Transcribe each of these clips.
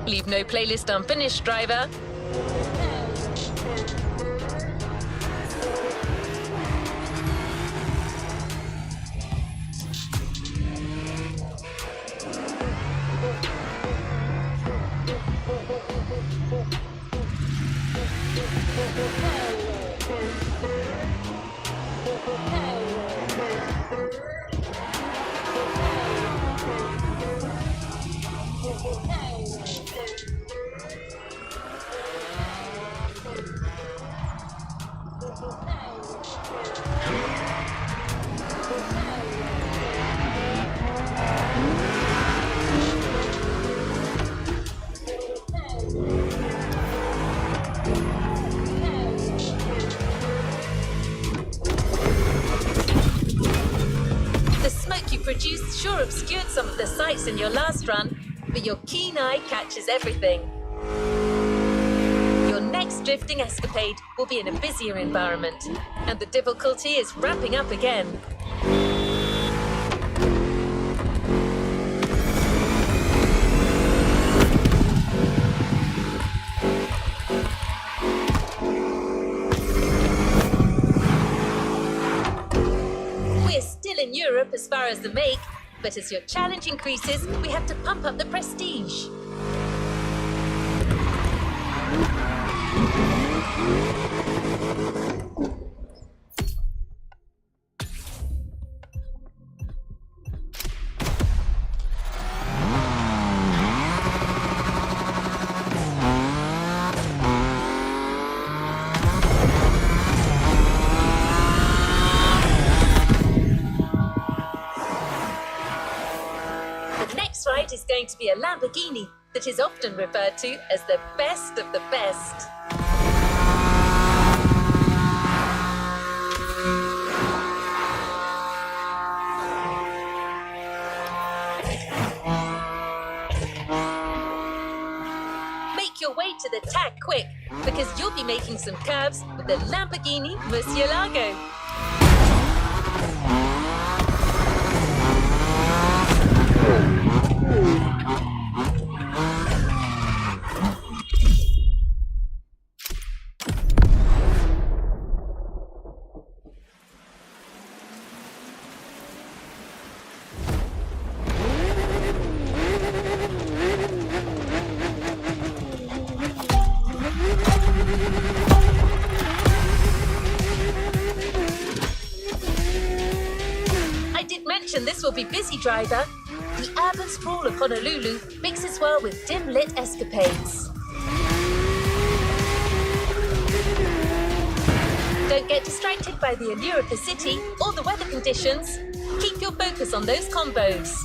Leave no playlist unfinished, driver. Produced sure obscured some of the sights in your last run, but your keen eye catches everything. Your next drifting escapade will be in a busier environment, and the difficulty is ramping up again. In Europe as far as the make, but as your challenge increases, we have to pump up the prestige. Is going to be a Lamborghini that is often referred to as the best of the best. Make your way to the tag quick, because you'll be making some curves with the Lamborghini Murcielago. This will be busy, driver. The urban sprawl of Honolulu mixes well with dim-lit escapades. Don't get distracted by the allure of the city or the weather conditions. Keep your focus on those combos.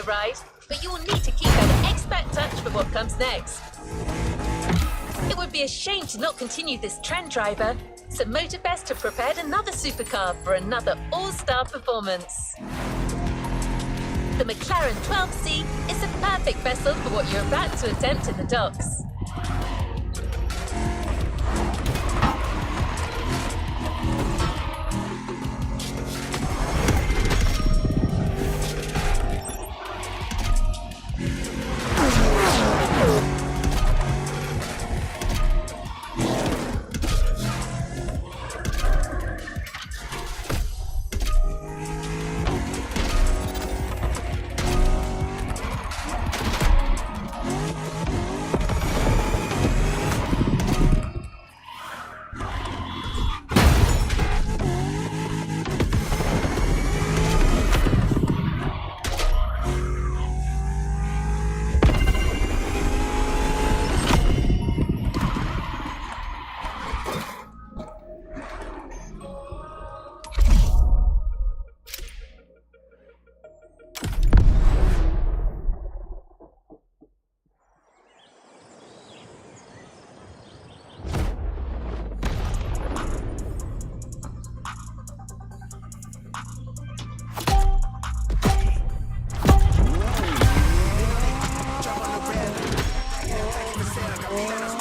ride, but you will need to keep an expert touch for what comes next. It would be a shame to not continue this trend, driver, so Motorfest have prepared another supercar for another all-star performance. The McLaren 12C is a perfect vessel for what you're about to attempt in the docks.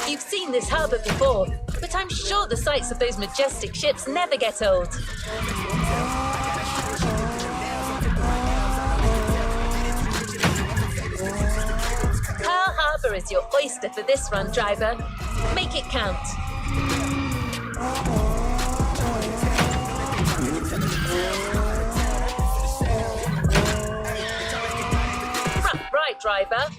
You've seen this harbour before, but I'm sure the sights of those majestic ships never get old. Pearl Harbor is your oyster for this run, driver. Make it count. Right, driver.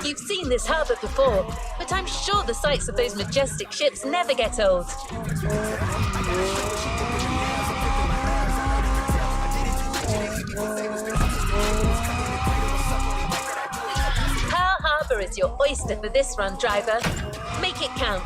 You've seen this harbour before, but I'm sure the sights of those majestic ships never get old. Pearl Harbor is your oyster for this run, driver. Make it count.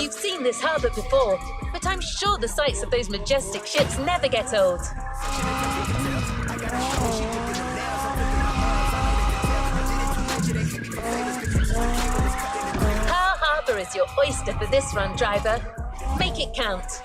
You've seen this harbour before, but I'm sure the sights of those majestic ships never get old. Pearl Harbor is your oyster for this run, driver. Make it count.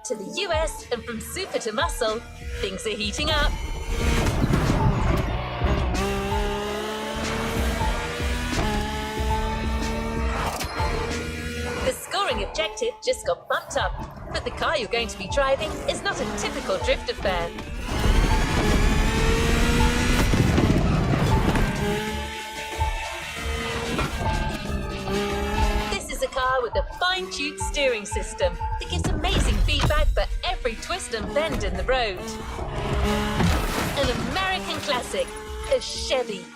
To the US and from super to muscle, things are heating up. The scoring objective just got bumped up, but the car you're going to be driving is not a typical drift affair. A car with a fine-tuned steering system that gives amazing feedback for every twist and bend in the road. An American classic, a Chevy.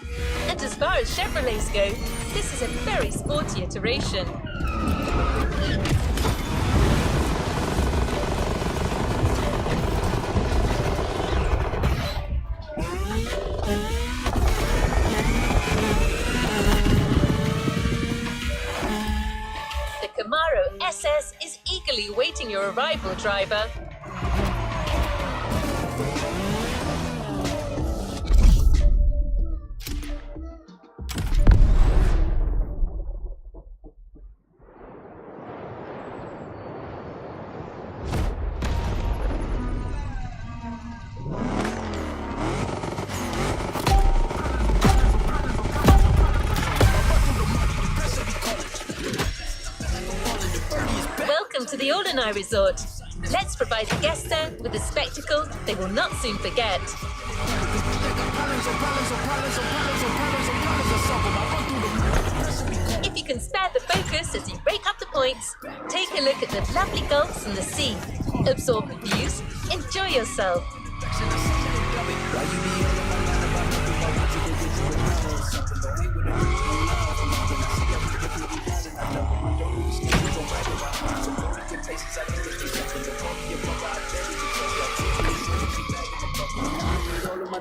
And as far as Chevrolets go, this is a very sporty iteration. SS is eagerly awaiting your your arrival, driver. Welcome to the All-in-Eye Resort. Let's provide the guests there with a spectacle they will not soon forget. If you can spare the focus as you rake up the points, take a look at the lovely gulfs and the sea. Absorb the views, enjoy yourself.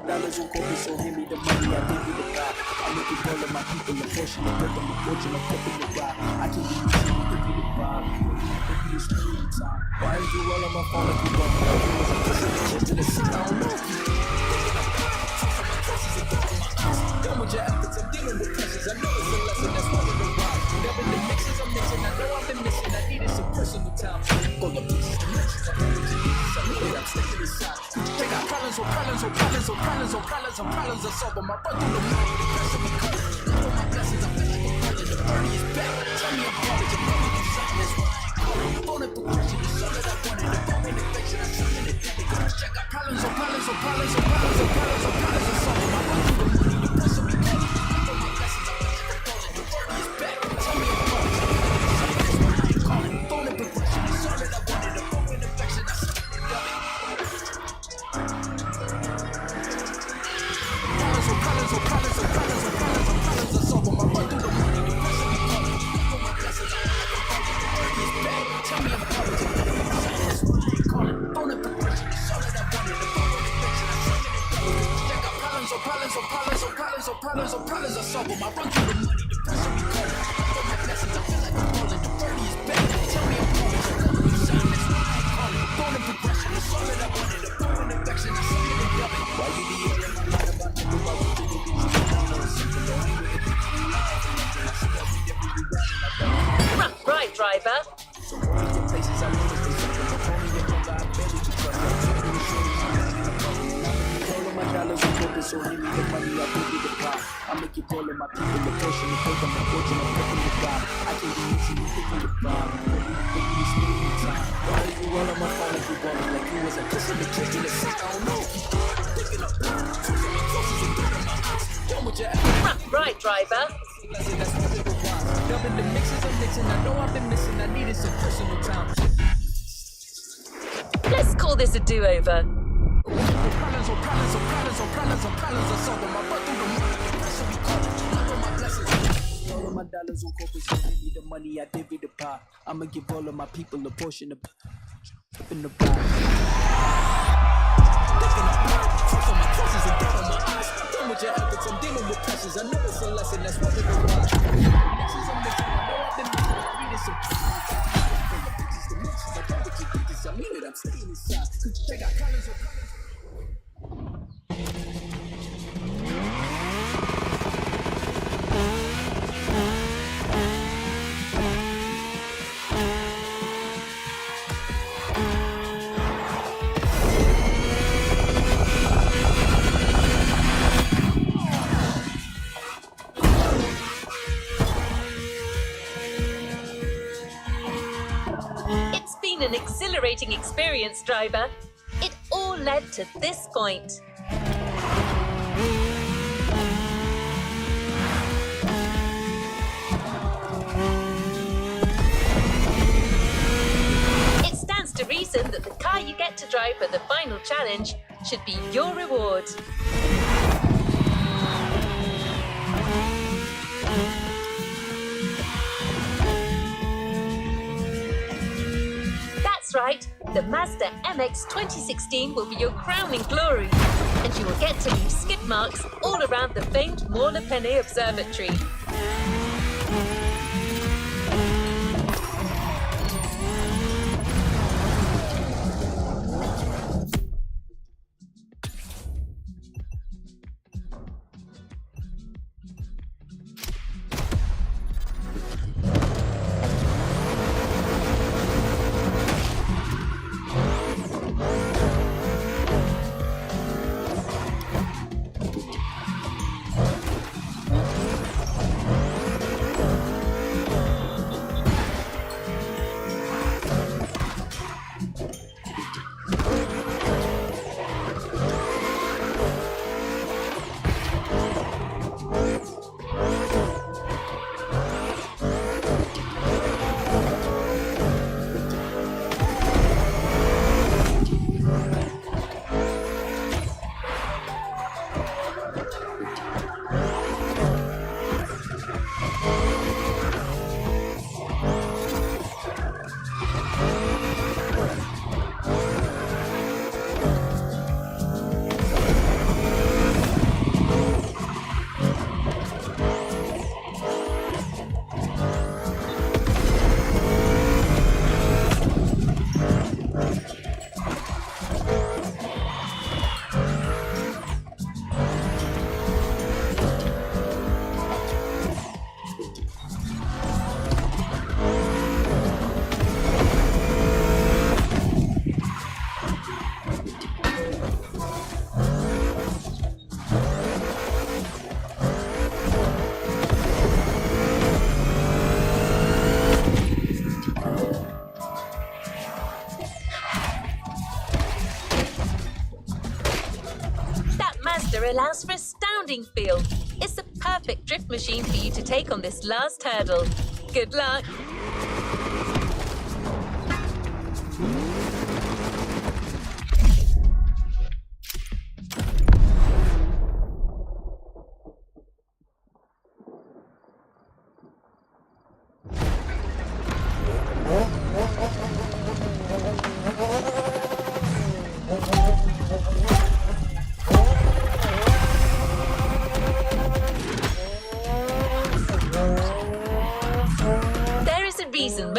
Dollars on corporate, so hand me the money, I give you the buy. I'm looking for all of my people, the portion of them, the fortune of flipping the ride. I can give you the vibe, give you the screen time. Why is you all on my phone if you want me? I to the seat, I don't know. Done with your efforts, I'm dealing with pressures. I know it's a lesson, that's why we're wide. Never the mixes I'm mixing, I know I've been missing. I needed some personal time. Go the pieces, the mixes, I need it, I'm sticking inside. They got problems I solve them. I run through the money, the pressure be cold. For my blessings, I feel like I'm falling. The birdie is back. Tell me I'm falling. You're running through something that's why I call it. Phone and progression is all that I wanted. The phone and affection, I'm something that they got. I got problems I solve them. I run through the money, the pressure be cold. For my blessings, I feel like I'm falling. The birdie is back. Tell me I'm falling. You're running through something that's why I call it. Phone and progression is all that I wanted. The phone and affection, I'm something that they got. Problems I solve them. I run through the money, the pressure be cold. For my blessings, I feel like I'm falling. The birdie is back. Tell me I'm falling. So come with the sign, that's why I call it. Bone and progression, it's all that I wanted. The bone and affection, I see it and love it. Why you the only one light about to do? I want you to get you Rough ride, driver. So all the places I know is they something. The phony and my God, baby, because I'm trying to show you all of my dollars on purpose, so hand me the money, I give you the pie. I make it all of my people, the portion, the paper, my fortune, I'm picking the vibe. I can be easy, you picking the vibe. Baby, you spending time. Why are you all on my phone if you want me? Like you was a kissing the kids in the seat, I don't know. Thinking of choosing my closest and putting my eyes. Done with your ass. Rough ride, driver. That's what it was. Dubbing the mixes I'm mixing, I know I've been missing, I needed some personal time. Let's call this a do-over. Problems I solve them. I run through the money, the pressure be cold. All of my blessings, all of my dollars on corporate, so give me the money, I divvy the pie. I'ma give all of my people a portion of in the pie. Looking up blood, for my crosses and down on my eyes. Done with your efforts, I'm dealing with pressures. I know it's a lesson, that's what we're wide. Mixes I'm mixing, I know I've been mixing, I needed some the mixes, I don't get you bitches, I mean it, I'm staying inside. Cause they got colors on colors. It's been an exhilarating experience, driver. It all led to this point. It stands to reason that the car you get to drive for the final challenge should be your reward. That's right, the Mazda MX 2016 will be your crowning glory, and you will get to leave skid marks all around the famed Mont Le Penny Observatory. motor allows for astounding feel. It's the perfect drift machine for you to take on this last hurdle. Good luck!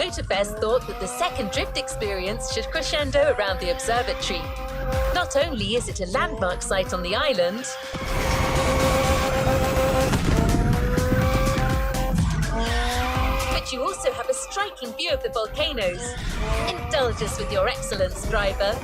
Motorfest thought that the second drift experience should crescendo around the observatory. Not only is it a landmark site on the island, but you also have a striking view of the volcanoes. Indulge us with your excellence, driver.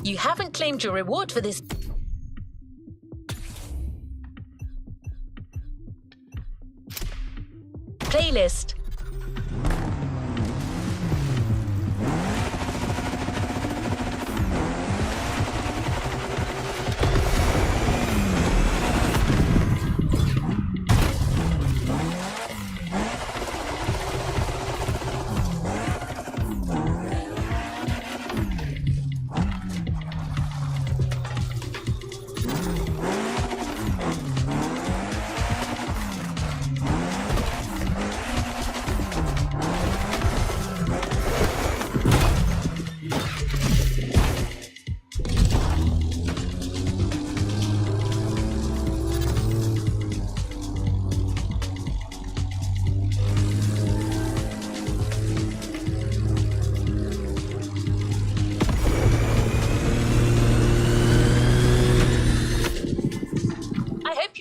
You haven't claimed your reward for this. Playlist.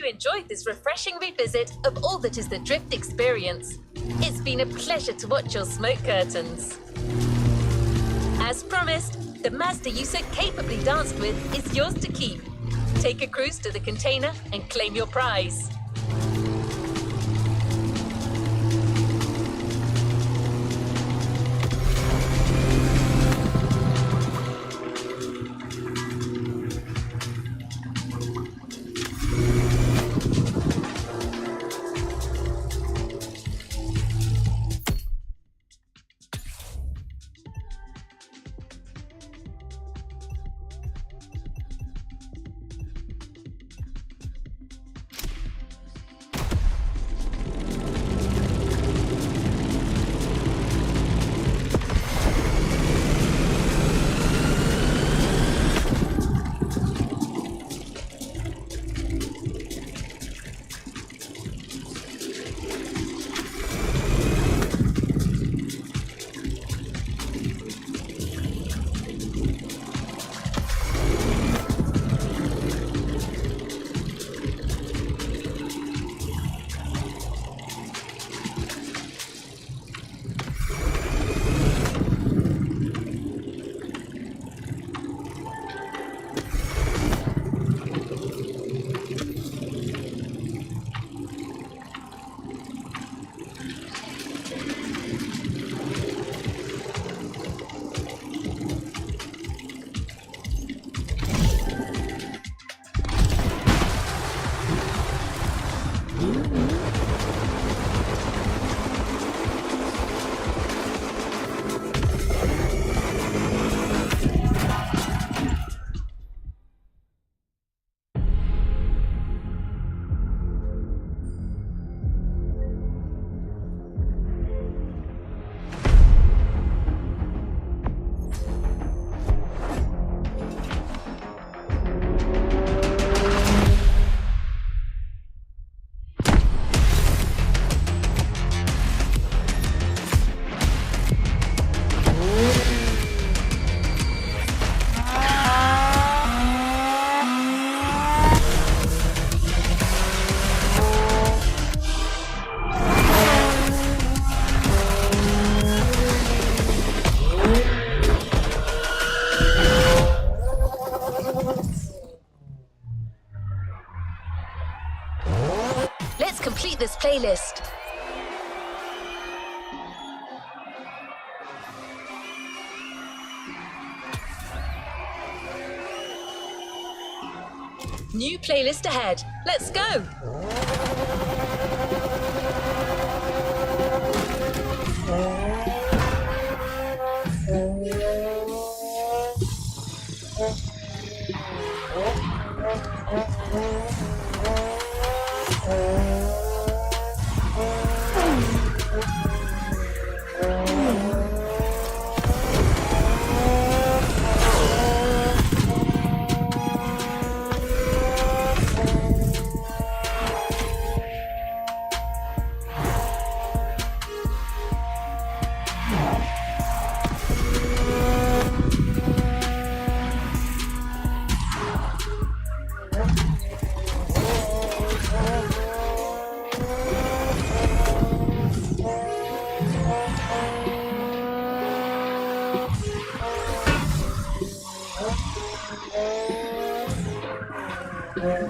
Enjoyed this refreshing revisit of all that is the drift experience. It's been a pleasure to watch your smoke curtains. As promised, the Mazda you so capably danced with is yours to keep. Take a cruise to the container and claim your prize. This playlist. New playlist ahead. Let's go. Remix.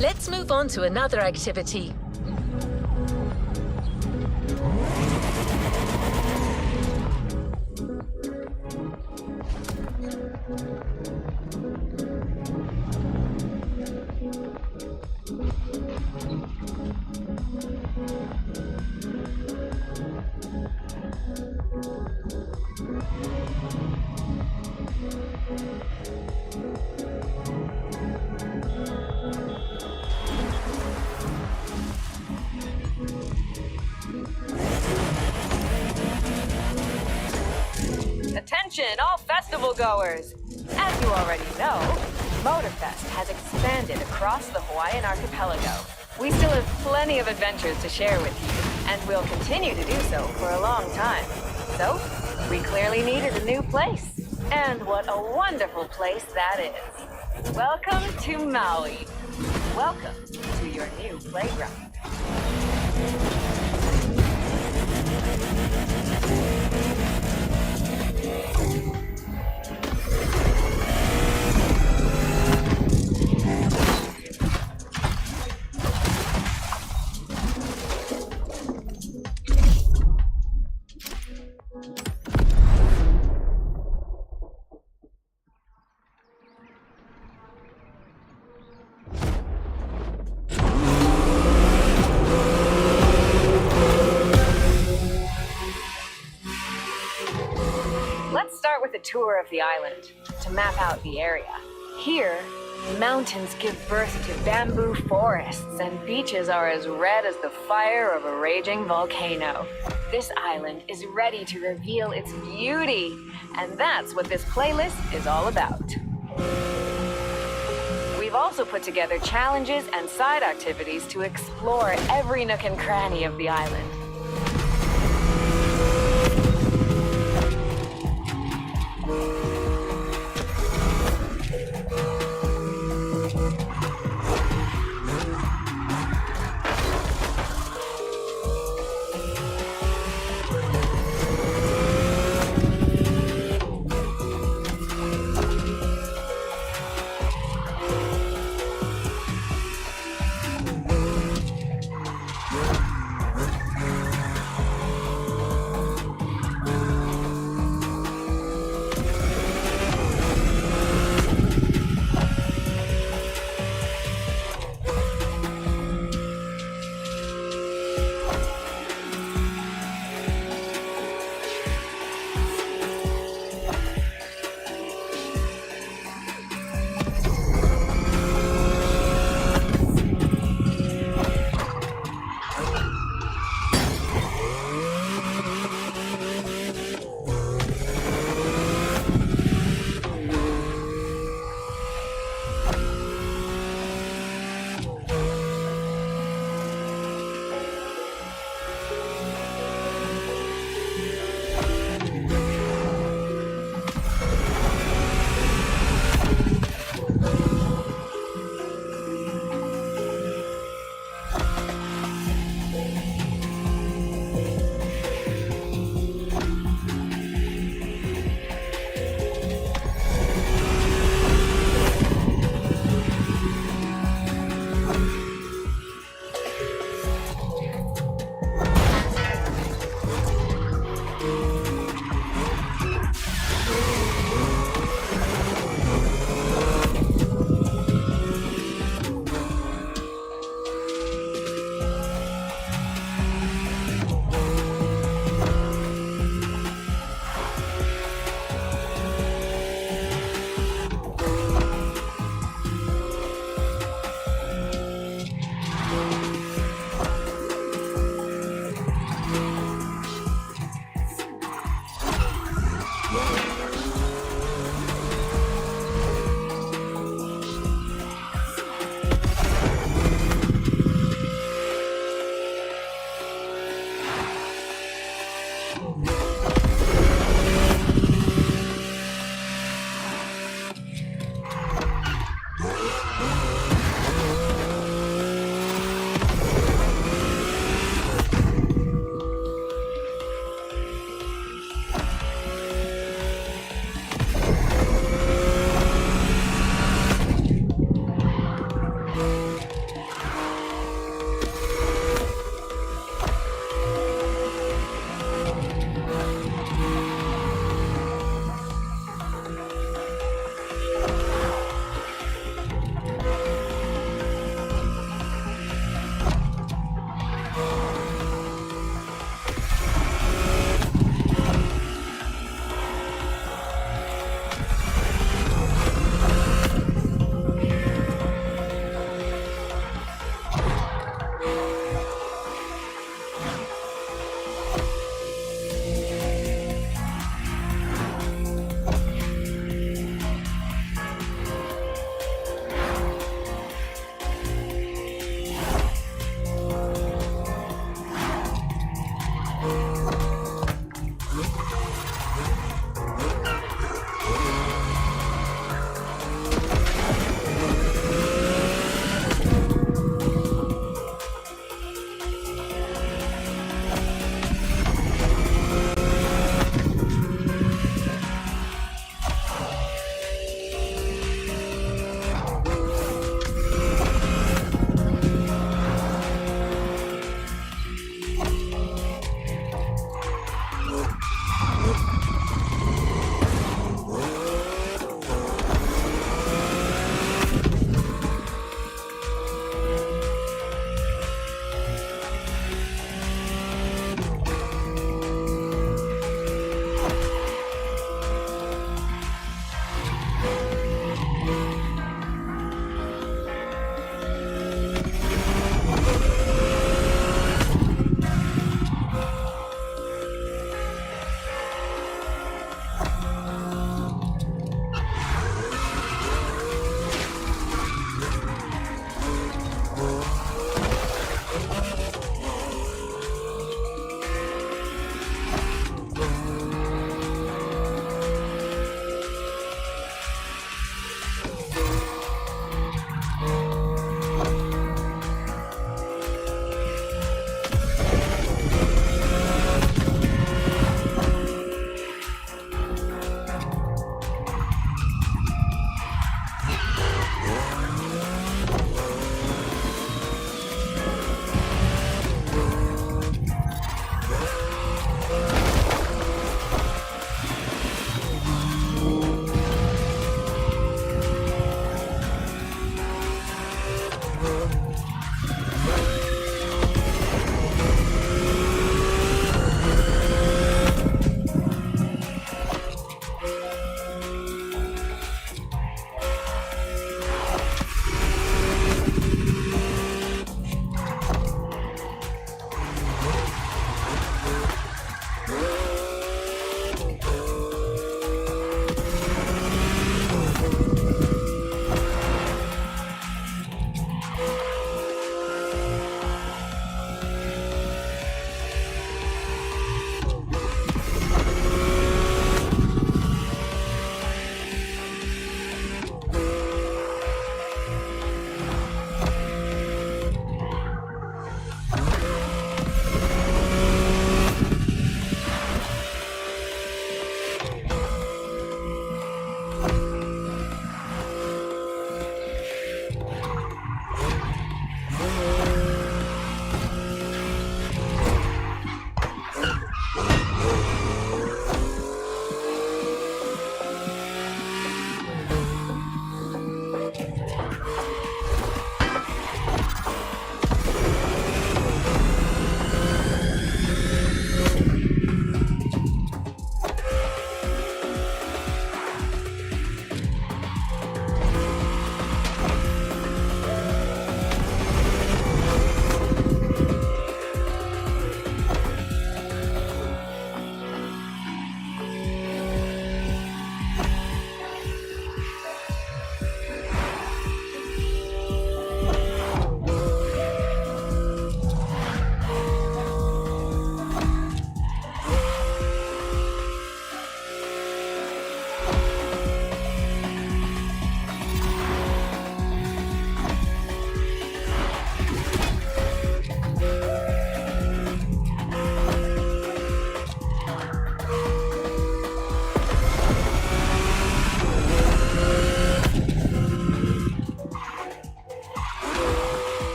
Let's move on to another activity. Attention, all festival goers! As you already know, Motorfest has expanded across the Hawaiian archipelago. We still have plenty of adventures to share with you, and will continue to do so for a long time. So, we clearly needed a new place. And what a wonderful place that is. Welcome to Maui. Welcome to your new playground. Let's start with a tour of the island to map out the area. Here, mountains give birth to bamboo forests and beaches are as red as the fire of a raging volcano. This island is ready to reveal its beauty, and that's what this playlist is all about. We've also put together challenges and side activities to explore every nook and cranny of the island.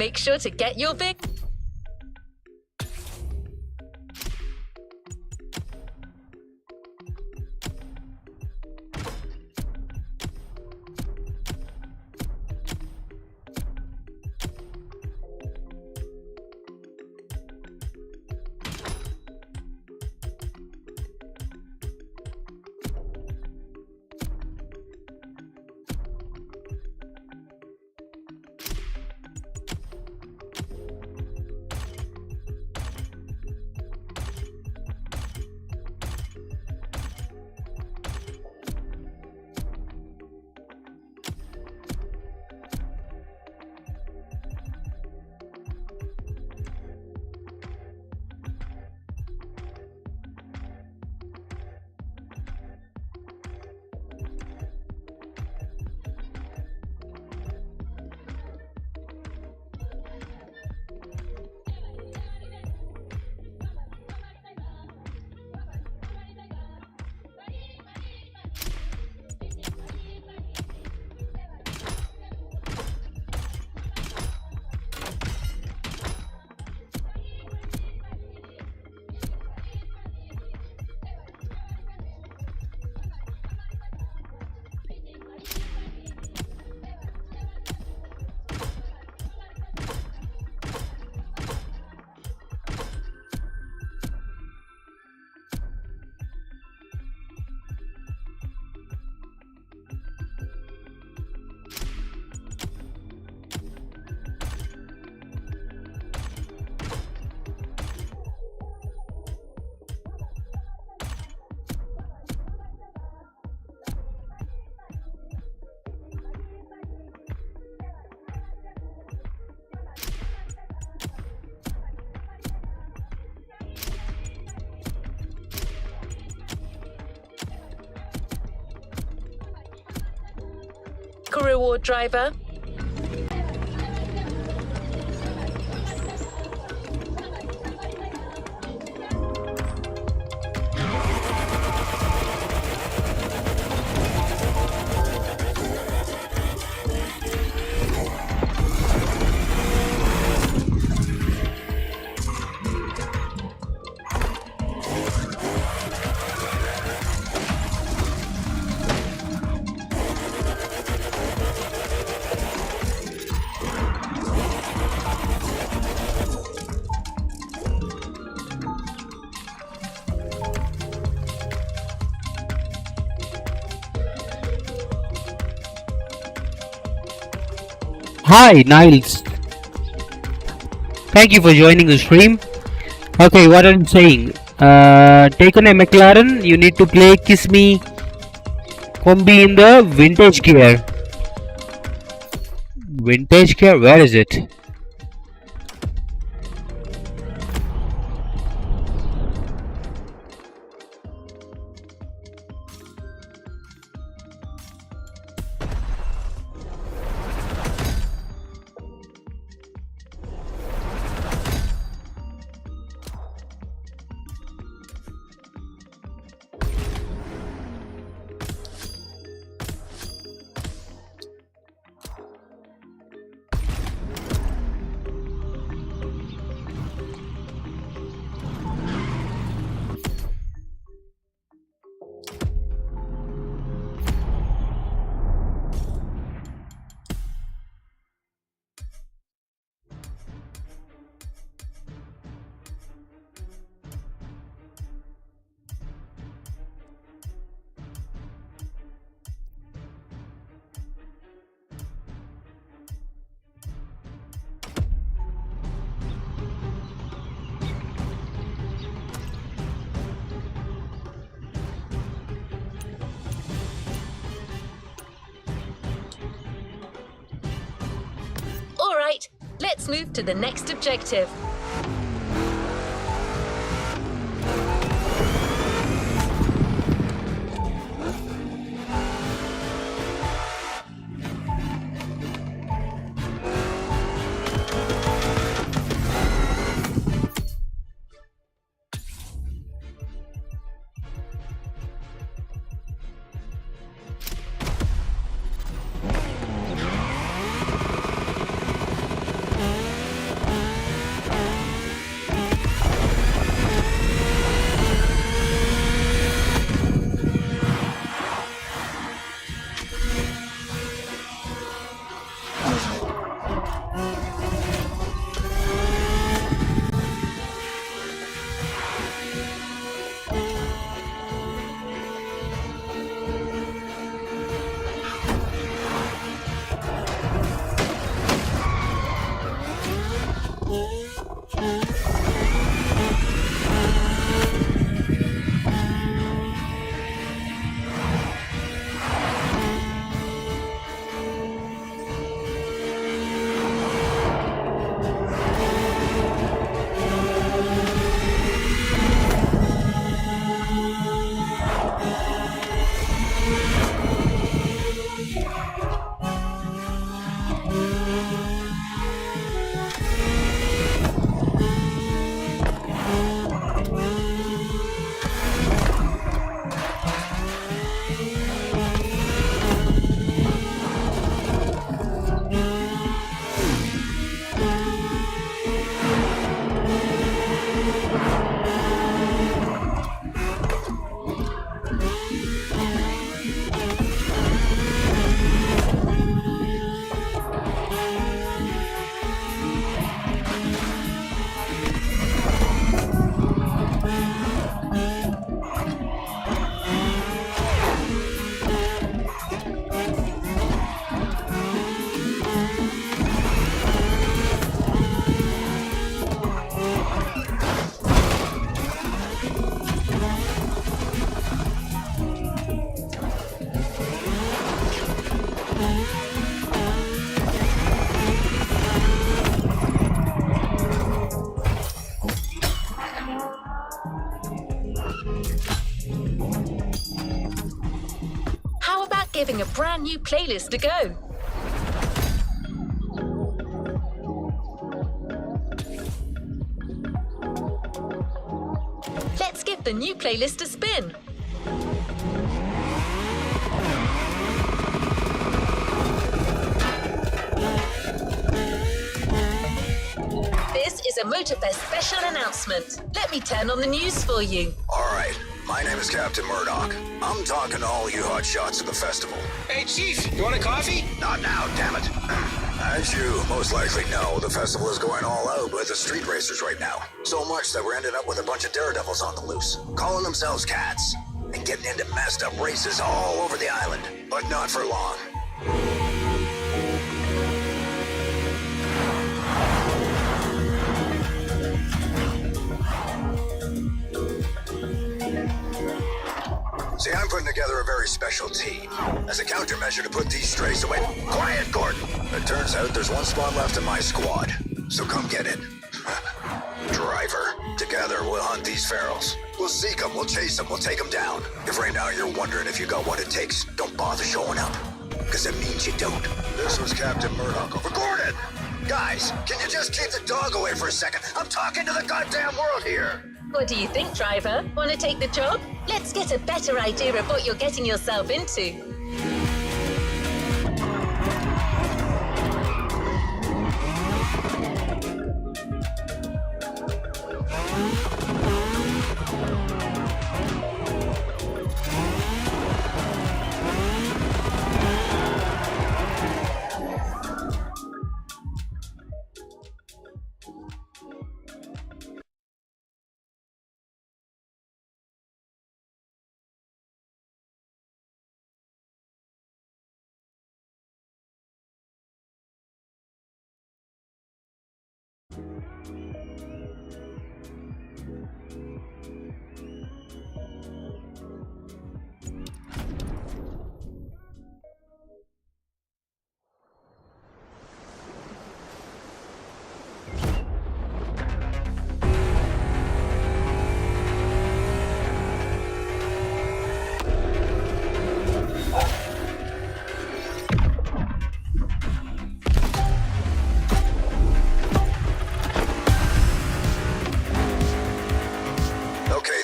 Make sure to get your big... motherboard driver. Hi, Niles. Thank you for joining the stream. Okay, what I'm saying. Take on a McLaren, you need to play Kiss Me Combi in the vintage gear. Vintage gear? Where is it? Alright, let's move to the next objective. How about giving a brand new playlist a go? Let's give the new playlist a spin. This is a Motorfest special announcement. Let me turn on the news for you. Alright, my name is Captain Murdoch. I'm talking to all you hotshots at the festival. Hey, Chief, you want a coffee? Not now, damn it. As you most likely know, the festival is going all out with the street racers right now. So much that we're ending up with a bunch of daredevils on the loose, calling themselves cats, and getting into messed up races all over the island. But not for long. See, I'm putting together a very special team as a countermeasure to put these strays away. Quiet, Gordon! It turns out there's one spot left in my squad, so come get it. Driver. Together, we'll hunt these ferals. We'll seek them, we'll chase them, we'll take them down. If right now you're wondering if you got what it takes, don't bother showing up, because it means you don't. This was Captain Murdoch over. Gordon! Guys, can you just keep the dog away for a second? I'm talking to the goddamn world here! What do you think, driver? Want to take the job? Let's get a better idea of what you're getting yourself into.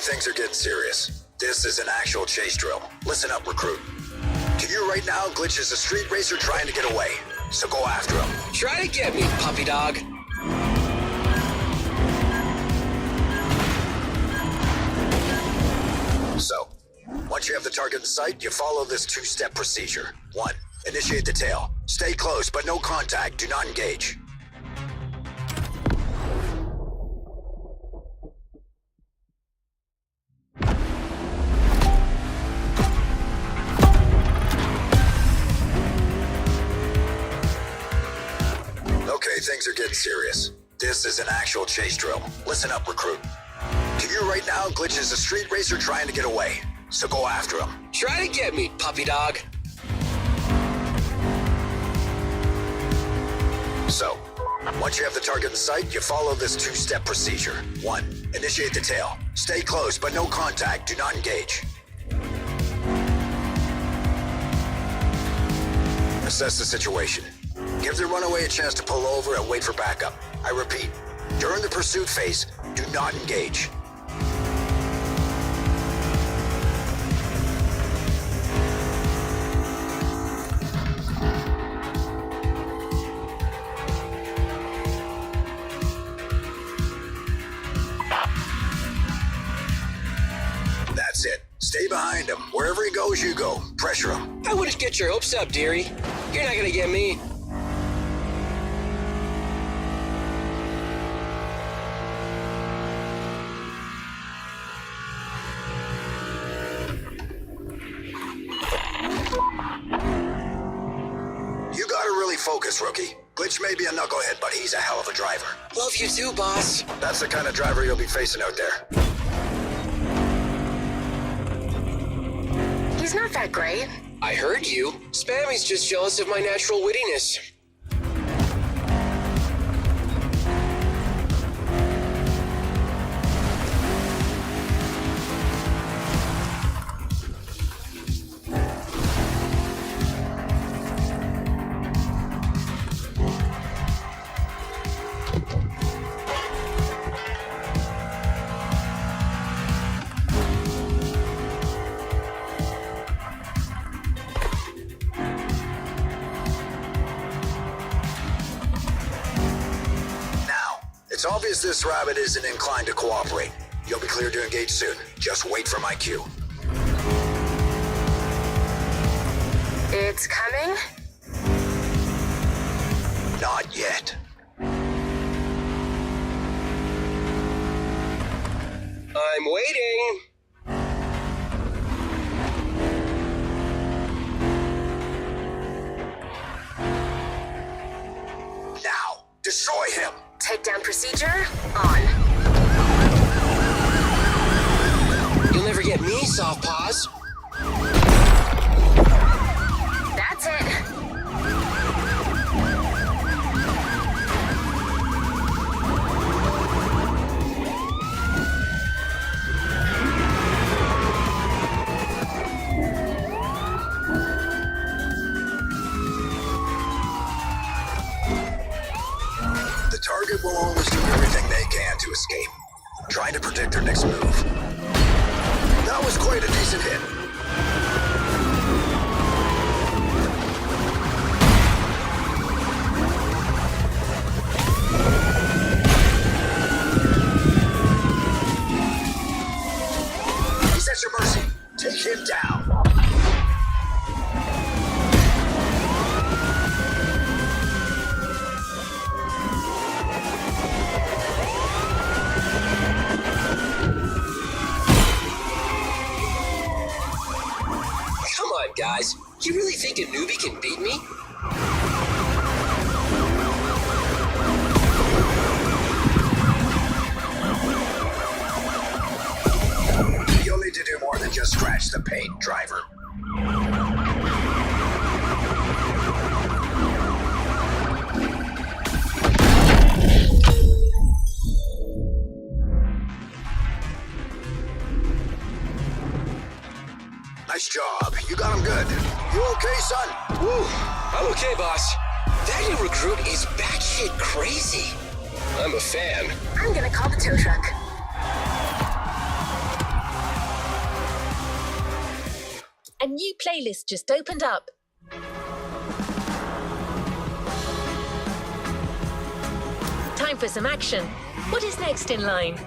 Things are getting serious. This is an actual chase drill. Listen up, recruit. To you right now, Glitch is a street racer trying to get away. So go after him. Try to get me, puppy dog. So, once you have the target in sight, you follow this two-step procedure. 1. Initiate the tail. Stay close, but no contact. Do not engage. Things are getting serious. This is an actual chase drill. Listen up, recruit. To you right now, Glitch is a street racer trying to get away. So go after him. Try to get me, puppy dog. So, once you have the target in sight, you follow this two-step procedure. 1. Initiate the tail. Stay close, but no contact. Do not engage. Assess the situation. Give the runaway a chance to pull over and wait for backup. I repeat, during the pursuit phase, do not engage. That's it. Stay behind him. Wherever he goes, you go. Pressure him. I wouldn't get your hopes up, dearie. You're not gonna get me. Focus, rookie. Glitch may be a knucklehead, but he's a hell of a driver. Love you too, boss. That's the kind of driver you'll be facing out there. He's not that great. I heard you. Spammy's just jealous of my natural wittiness. It's obvious this rabbit isn't inclined to cooperate. You'll be cleared to engage soon. Just wait for my cue. It's coming? Not yet. I'm waiting. Now, destroy him! Takedown procedure on. You'll never get me, soft paws. That's it. The target will always do everything they can to escape, trying to predict their next move. That was quite a decent hit. He's at your mercy. Take him down. Come on, guys. You really think a newbie can beat me? You'll need to do more than just scratch the paint, driver. Nice job. You got him good. You okay, son? Woo! I'm okay, boss. That new recruit is batshit crazy. I'm a fan. I'm gonna call the tow truck. A new playlist just opened up. Time for some action. What is next in line?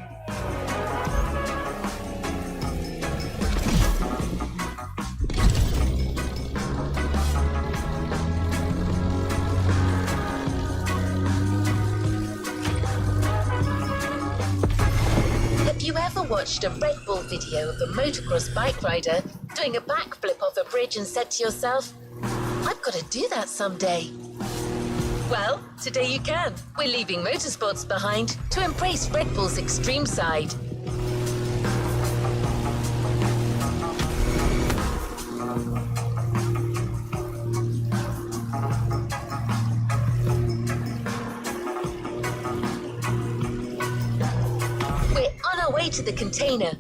Have you ever watched a Red Bull video of a motocross bike rider doing a backflip off a bridge and said to yourself, I've got to do that someday? Well, today you can. We're leaving motorsports behind to embrace Red Bull's extreme side. Way to the container.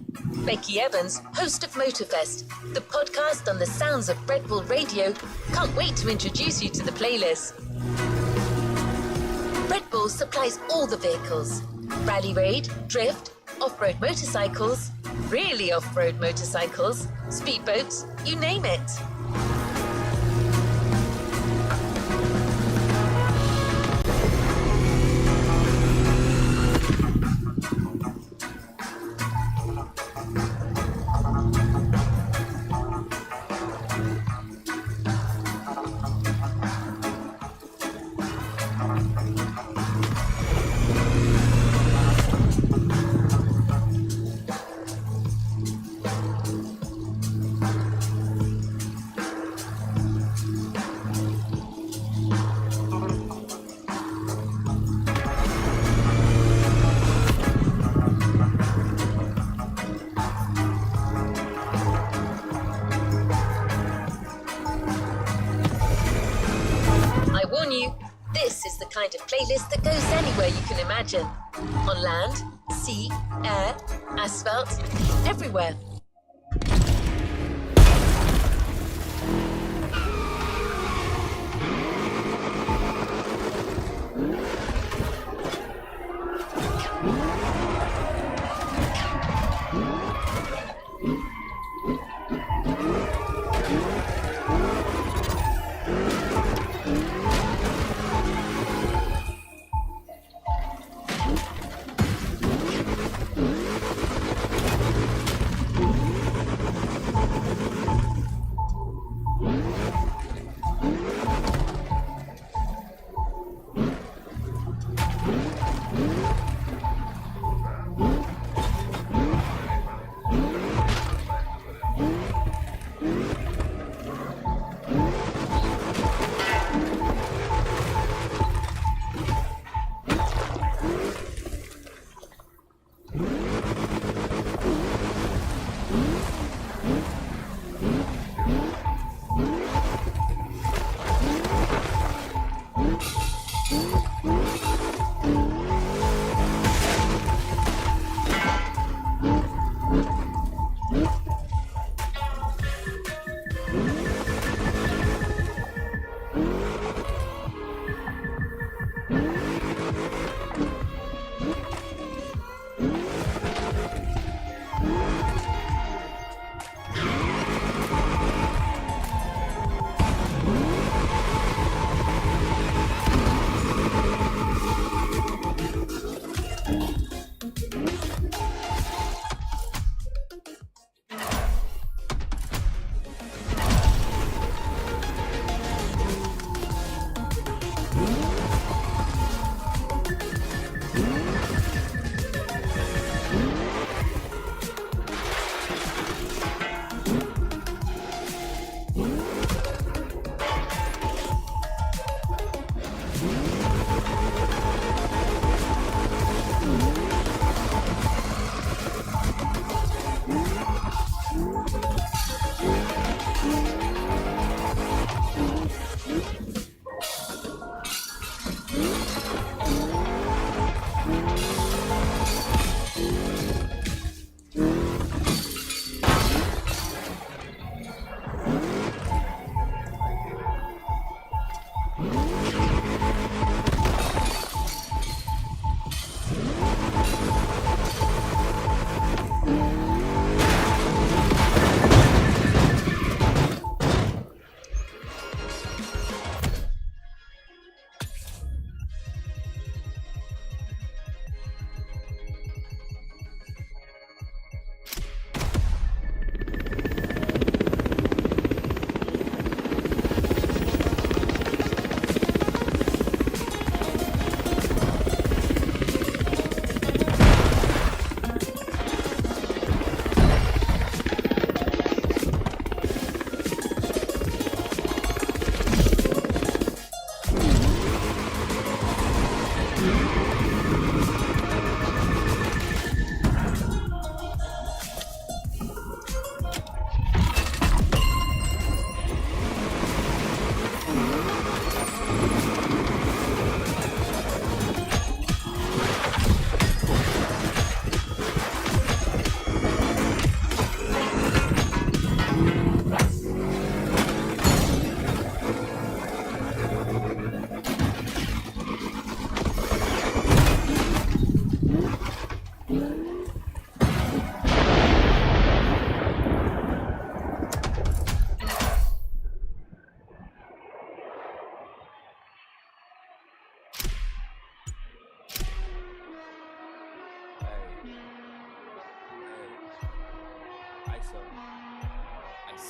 Becky Evans, host of Motorfest, the podcast on the sounds of Red Bull Radio, can't wait to introduce you to the playlist. Red Bull supplies all the vehicles: rally raid, drift, off-road motorcycles, really off-road motorcycles, speedboats, you name it. This is the kind of playlist that goes anywhere you can imagine. On land, sea, air, asphalt, everywhere.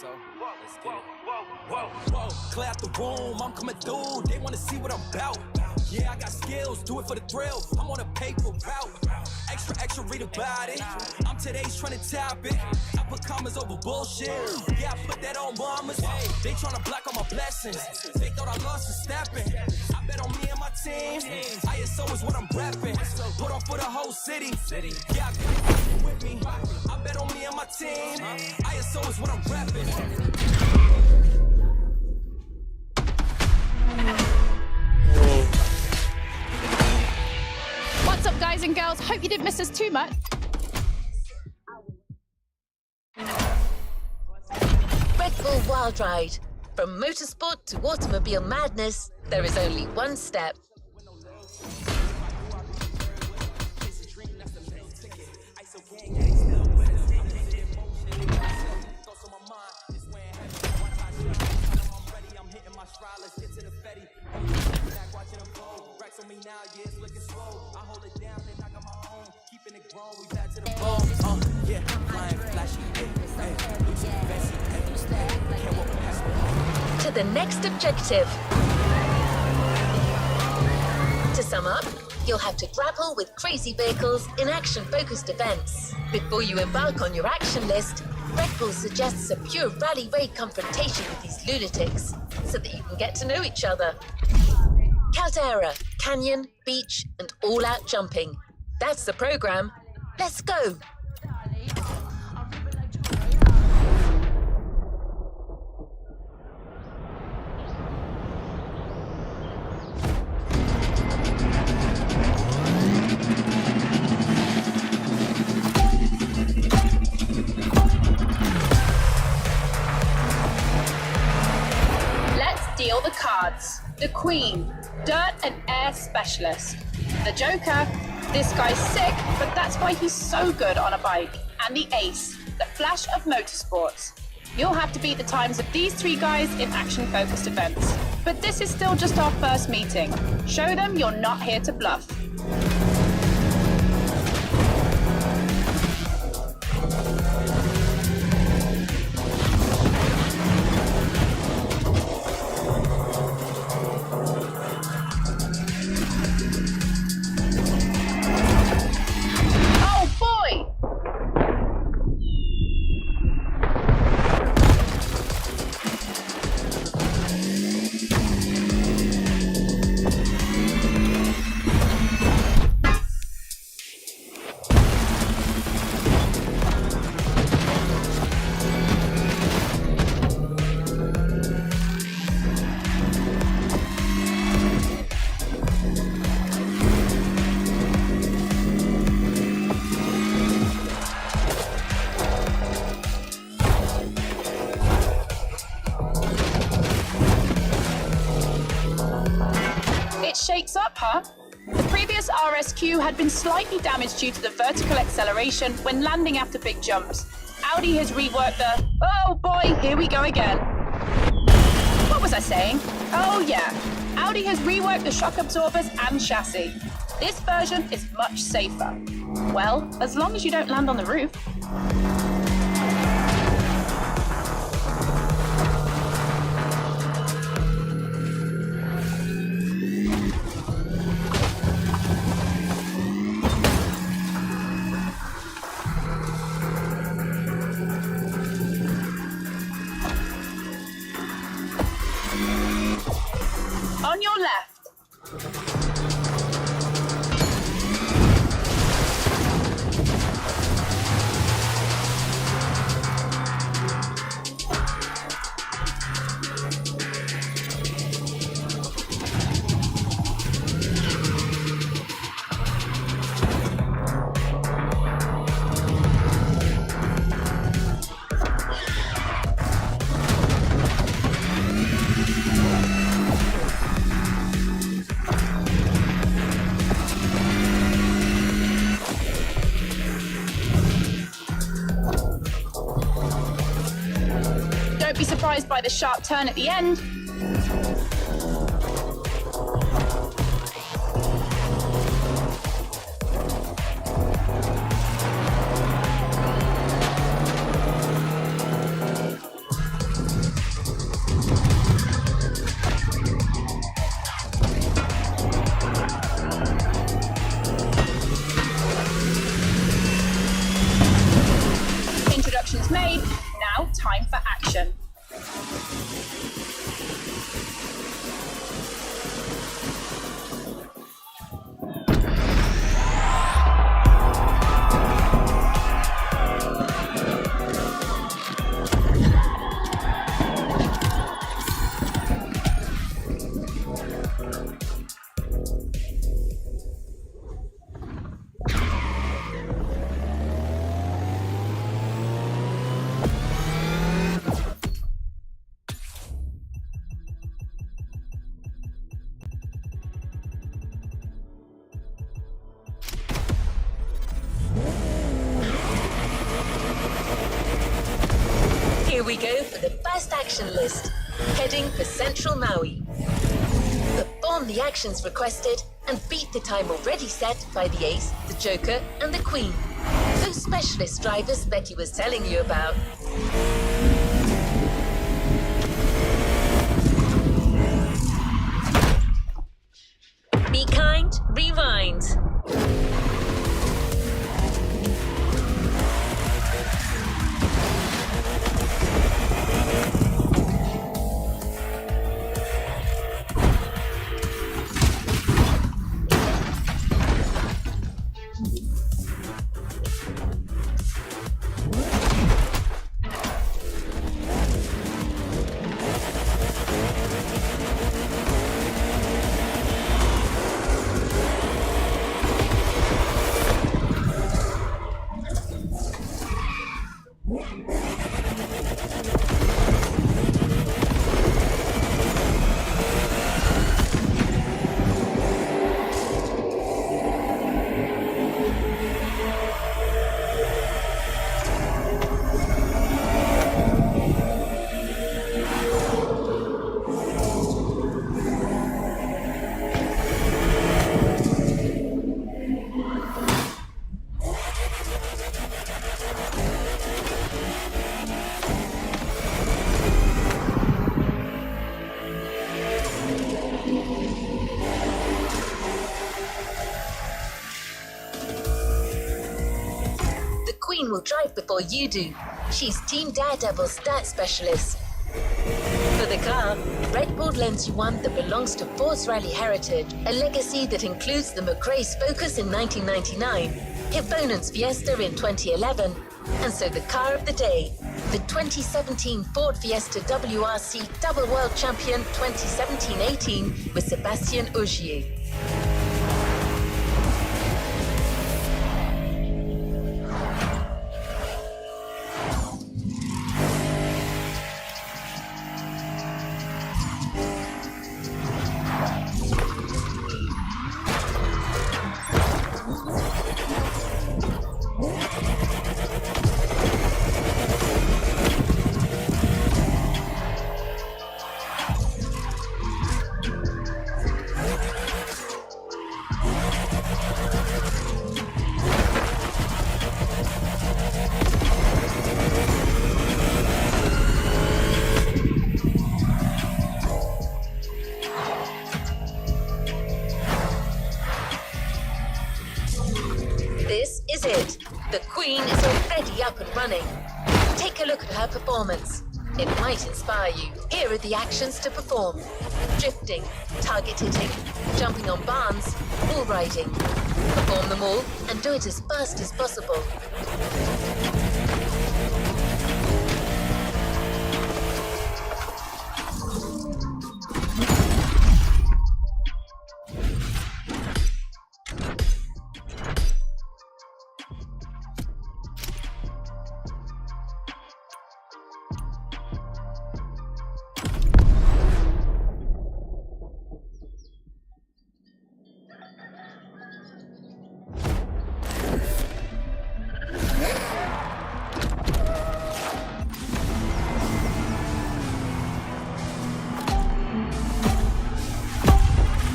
so let's get it. Whoa, clear out the room, I'm coming through. They wanna see what I'm about. Yeah, I got skills, do it for the thrill. I'm on a paper route. Extra, read about it. I'm today's trying to top it. I put commas over bullshit. Yeah, I put that on mamas. They tryna block all my blessings. They thought I lost for stepping. I bet on me and my team. ISO is what I'm repping. Put on for the whole city. Yeah, I got it with me. I bet on me and my team. ISO is what I'm repping. What's up, guys and girls? Hope you didn't miss us too much. Red Bull Wild Ride. From motorsport to automobile madness, there is only one step. To the next objective. To sum up, you'll have to grapple with crazy vehicles in action-focused events. Before you embark on your action list, Red Bull suggests a pure rally raid confrontation with these lunatics, so that you can get to know each other. Caldera, canyon, beach, and all-out jumping. That's the program. Let's go! Deal the cards. The Queen, Dirt and Air Specialist. The Joker, this guy's sick, but that's why he's so good on a bike. And the Ace, the Flash of Motorsports. You'll have to beat the times of these three guys in action-focused events. But this is still just our first meeting. Show them you're not here to bluff. Shakes up, huh? The previous RSQ had been slightly damaged due to the vertical acceleration when landing after big jumps. Audi has reworked the... Oh boy, here we go again. What was I saying? Oh yeah, Audi has reworked the shock absorbers and chassis. This version is much safer. Well, as long as you don't land on the roof. On your left. Don't be surprised by the sharp turn at the end. Here we go for the first action list, heading for Central Maui. Perform the actions requested and beat the time already set by the Ace, the Joker, and the Queen. Those specialist drivers Betty was telling you about. Be kind, rewind. Will drive before you do. She's Team Daredevil's stat specialist. For the car, Red Bull lends you one that belongs to Force Rally Heritage, a legacy that includes the McRae's Focus in 1999, Hibonan's Fiesta in 2011, and so the car of the day, the 2017 Ford Fiesta WRC Double World Champion 2017-18 with Sébastien Ogier. This is it. The Queen is already up and running. Take a look at her performance. It might inspire you. Here are the actions to perform. Drifting, target hitting, jumping on barns, bull riding. Perform them all and do it as fast as possible.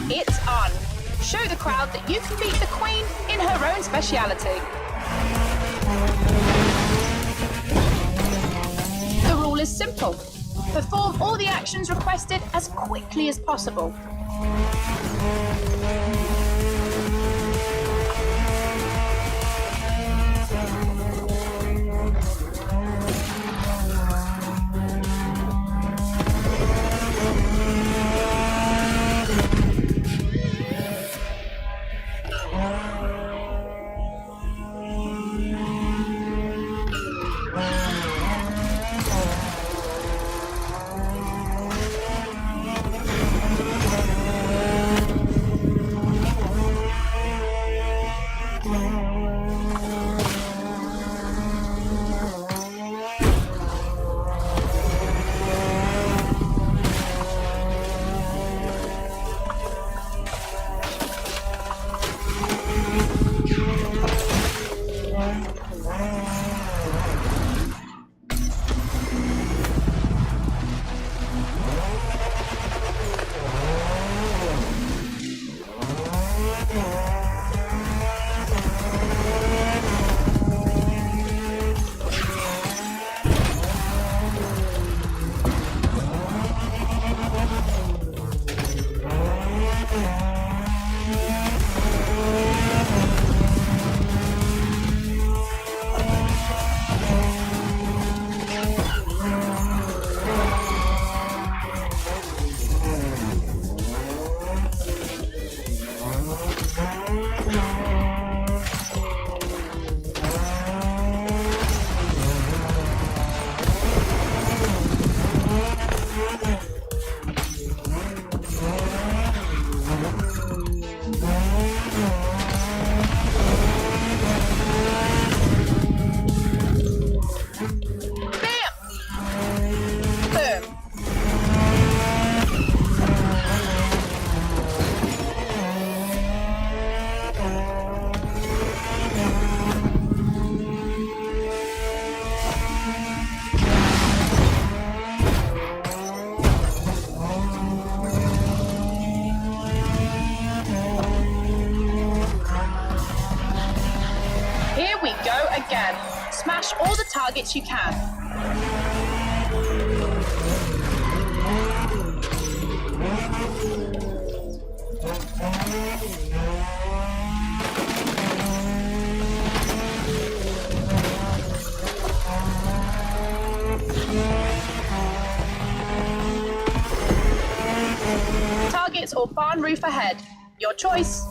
It's on. Show the crowd that you can beat the Queen in her own speciality. The rule is simple. Perform all the actions requested as quickly as possible. Smash all the targets you can. Targets or barn roof ahead. Your choice.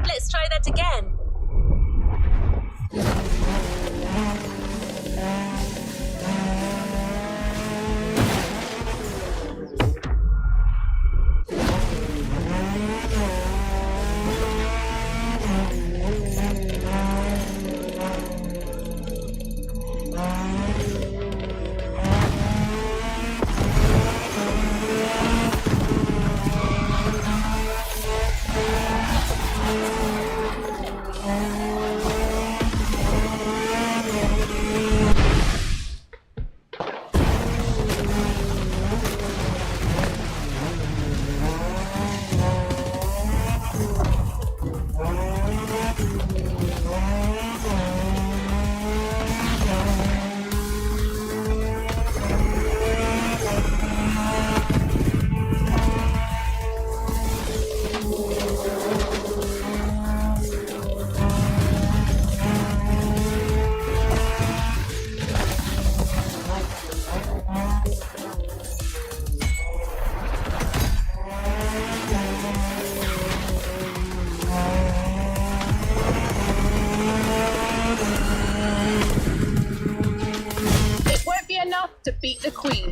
Let's try that again. To beat the Queen.